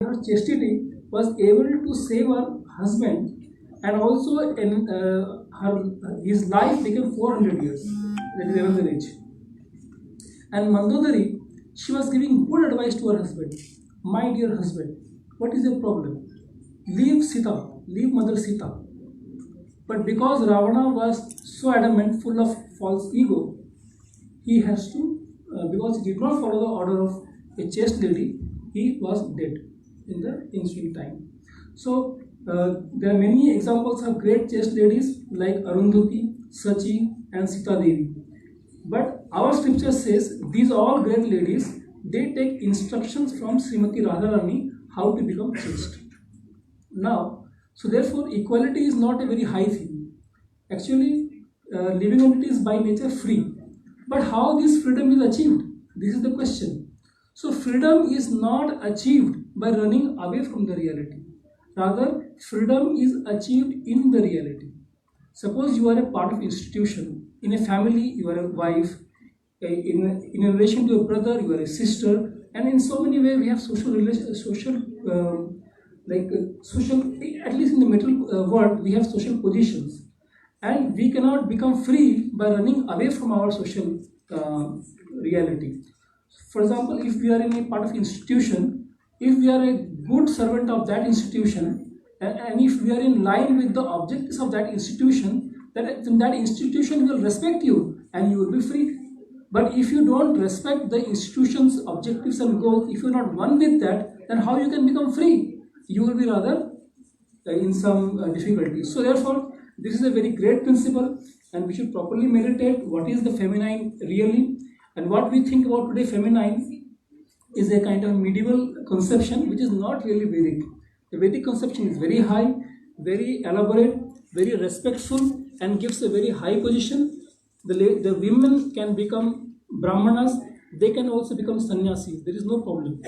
her chastity was able to save her husband, and also his life became 400 years. That is another age. And Mandodari, she was giving good advice to her husband. My dear husband, what is your problem? Leave Sita, leave Mother Sita. But because Ravana was so adamant, full of false ego, he has to, because he did not follow the order of a chaste lady, he was dead in the ensuing time. So there are many examples of great chaste ladies like Arundhati, Sachi, and Sita Devi. But our scripture says these all great ladies, they take instructions from Srimati Radharani how to become chaste. Now, so therefore equality is not a very high thing. Actually, living entity is by nature free. But how this freedom is achieved? This is the question. So freedom is not achieved by running away from the reality. Rather, freedom is achieved in the reality. Suppose you are a part of institution. In a family, you are a wife. In a relation to a brother, you are a sister. And in so many ways, we have social, at least in the material world, we have social positions. And we cannot become free by running away from our social reality. For example, if we are in a part of institution, if we are a good servant of that institution, and if we are in line with the objectives of that institution, then that institution will respect you and you will be free. But if you don't respect the institution's objectives and goals, if you are not one with that, then how you can become free? You will be rather in some difficulties. So therefore, this is a very great principle, and we should properly meditate what is the feminine really. And what we think about today feminine is a kind of medieval conception which is not really Vedic. The Vedic conception is very high, very elaborate, very respectful, and gives a very high position. The women can become brahmanas, they can also become sannyasis. There is no problem.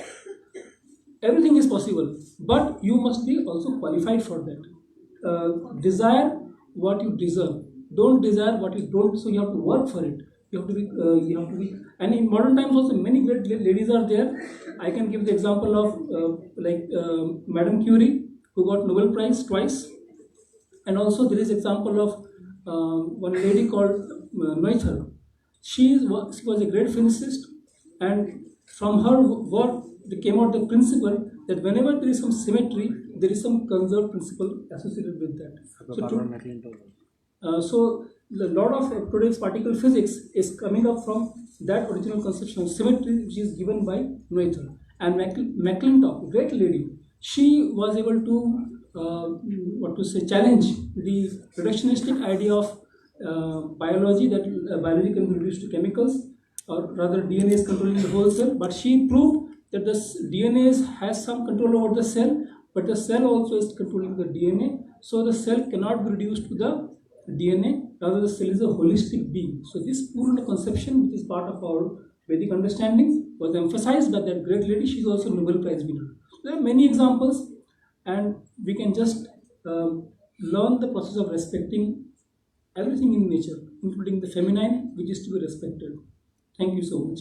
Everything is possible, but you must be also qualified for that. Desire what you deserve. Don't desire what you don't. So you have to work for it. You have to be. And in modern times also, many great ladies are there. I can give the example of Madame Curie, who got Nobel Prize twice, and also there is example of one lady called Noether. She was a great physicist, and from her work came out the principle that whenever there is some symmetry, there is some conserved principle associated with that. So a lot of today's particle physics is coming up from that original conception of symmetry, which is given by Noether. And McClintock, great lady, she was able to challenge the reductionistic idea of biology, that biology can be reduced to chemicals, or rather DNA is controlling the whole cell. But she proved that the DNA has some control over the cell, but the cell also is controlling the DNA. So the cell cannot be reduced to the DNA, rather the cell is a holistic being. So this Purna conception, which is part of our Vedic understanding, was emphasized by that great lady. She is also Nobel Prize winner. So there are many examples, and we can just learn the process of respecting everything in nature, including the feminine, which is to be respected. Thank you so much.